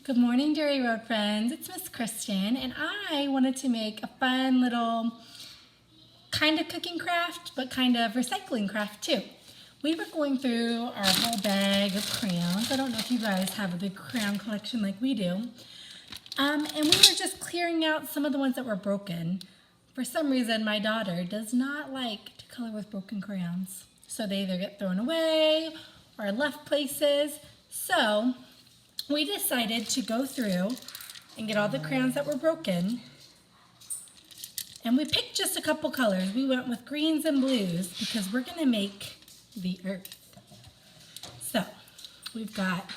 Good morning, Dairy Road friends. It's Miss Kristen, and I wanted to make a fun little kind of cooking craft, but kind of recycling craft too. We were going through our whole bag of crayons. I don't know if you guys have a big crayon collection like we do. And we were just clearing out some of the ones that were broken. For some reason, my daughter does not like to color with broken crayons. So they either get thrown away or left places. So we decided to go through and get all the crayons that were broken, and we picked just a couple colors. We went with greens and blues because we're going to make the earth. So we've got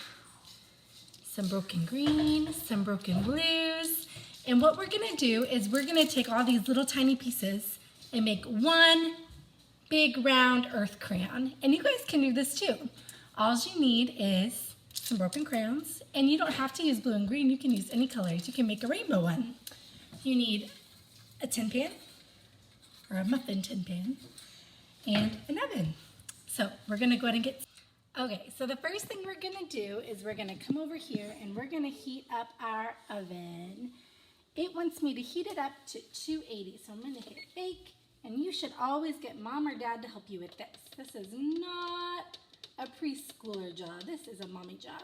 some broken green, some broken blues, and what we're going to do is we're going to take all these little tiny pieces and make one big round earth crayon. And you guys can do this too. All you need is some broken crayons, and you don't have to use blue and green. You can use any colors. You can make a rainbow one. You need a tin pan or a muffin tin pan and an oven. So we're gonna go ahead and get. Okay, so the first thing we're gonna do is we're gonna come over here and we're gonna heat up our oven. It wants me to heat it up to 280, so I'm gonna hit bake, and you should always get mom or dad to help you with this. This is not a preschooler job. This is a mommy job.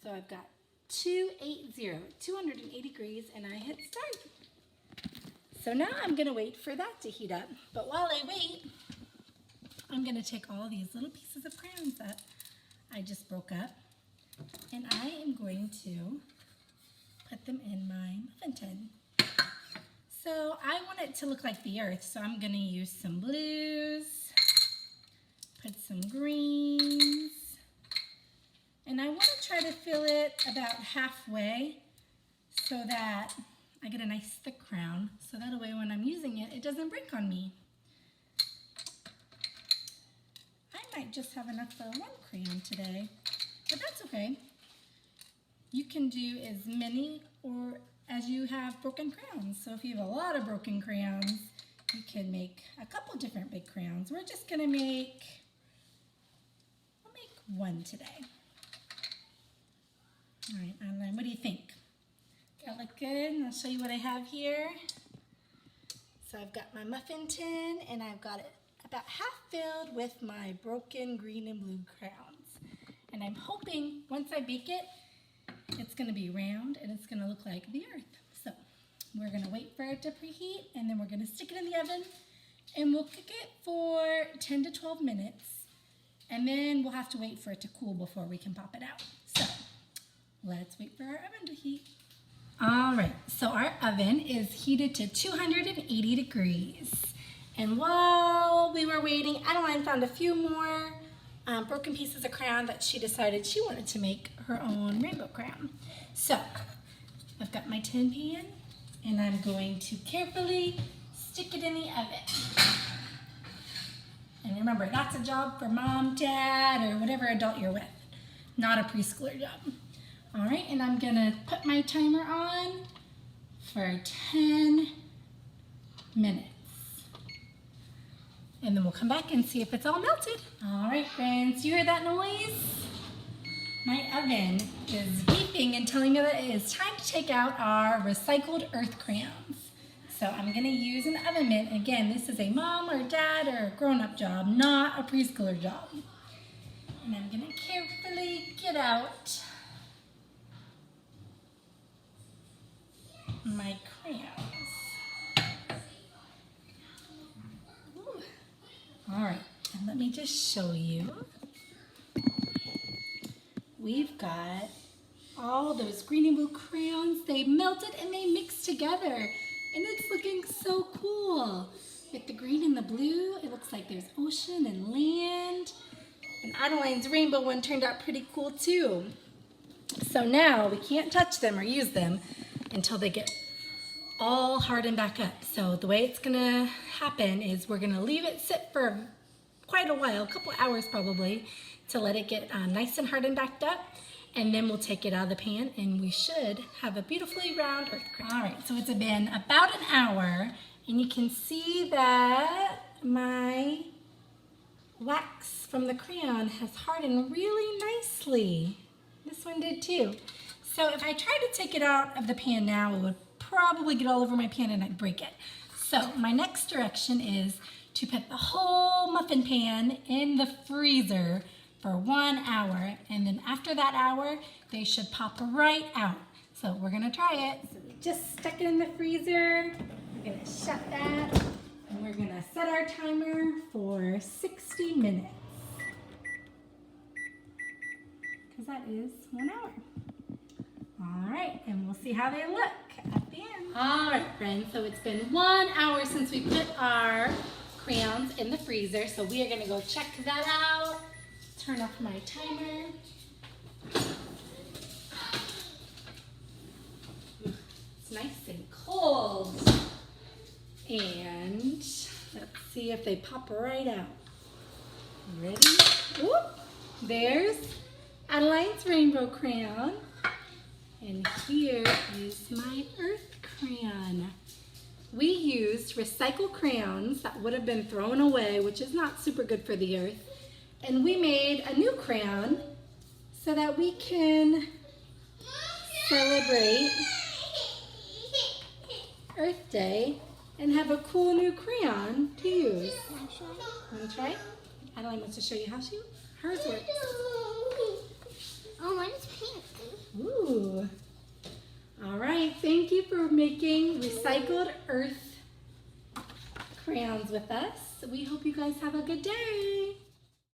So I've got 280 degrees, and I hit start. So now I'm gonna wait for that to heat up. But while I wait, I'm gonna take all these little pieces of crayons that I just broke up, and I am going to put them in my muffin tin. So I want it to look like the earth, so I'm gonna use some blues, put some greens, and I want to try to fill it about halfway so that I get a nice thick crown, so that way when I'm using it, it doesn't break on me. I might just have enough for one crayon today, but that's okay. You can do as many or as you have broken crayons. So if you have a lot of broken crayons, you can make a couple different big crayons. We're just gonna make one today. All right, Adeline, what do you think? That look good? I'll show you what I have here. So I've got my muffin tin, and I've got it about half filled with my broken green and blue crayons. And I'm hoping once I bake it, it's gonna be round and it's gonna look like the earth. So we're gonna wait for it to preheat, and then we're gonna stick it in the oven, and we'll cook it for 10 to 12 minutes. And then we'll have to wait for it to cool before we can pop it out. So let's wait for our oven to heat. All right, so our oven is heated to 280 degrees. And while we were waiting, Adeline found a few more broken pieces of crayon that she decided she wanted to make her own rainbow crayon. So I've got my tin pan, and I'm going to carefully stick it in the oven. And remember, that's a job for mom, dad, or whatever adult you're with, not a preschooler job. All right, and I'm gonna put my timer on for 10 minutes. And then we'll come back and see if it's all melted. All right, friends, you hear that noise? My oven is beeping and telling me that it is time to take out our recycled earth crayons. So I'm gonna use an oven mitt. Again, this is a mom or dad or a grown-up job, not a preschooler job. And I'm gonna carefully get out my crayons. Ooh. All right, and let me just show you. We've got all those green and blue crayons. They melted and they mixed together. And it's looking so cool. With the green and the blue, it looks like there's ocean and land. And Adeline's rainbow one turned out pretty cool too. So now we can't touch them or use them until they get all hardened back up. So the way it's gonna happen is we're gonna leave it sit for quite a while, a couple hours probably, to let it get nice and hardened back up. And then we'll take it out of the pan, and we should have a beautifully round earth crayon. All right, so it's been about an hour, and you can see that my wax from the crayon has hardened really nicely. This one did too. So if I tried to take it out of the pan now, it would probably get all over my pan and I'd break it. So my next direction is to put the whole muffin pan in the freezer for 1 hour, and then after that hour, they should pop right out. So we're gonna try it. So we just stuck it in the freezer. We're gonna shut that, and we're gonna set our timer for 60 minutes. Because that is 1 hour. All right, and we'll see how they look at the end. All right, friends, so it's been 1 hour since we put our crayons in the freezer, so we are gonna go check that out. Turn off my timer. It's nice and cold. And let's see if they pop right out. Ready? Whoop! There's Adeline's rainbow crayon. And here is my earth crayon. We used recycled crayons that would have been thrown away, which is not super good for the earth. And we made a new crayon so that we can celebrate Earth Day and have a cool new crayon to use. Want to try? Adeline wants to show you how hers works. Oh, mine's pink. Ooh. All right, thank you for making recycled earth crayons with us. We hope you guys have a good day.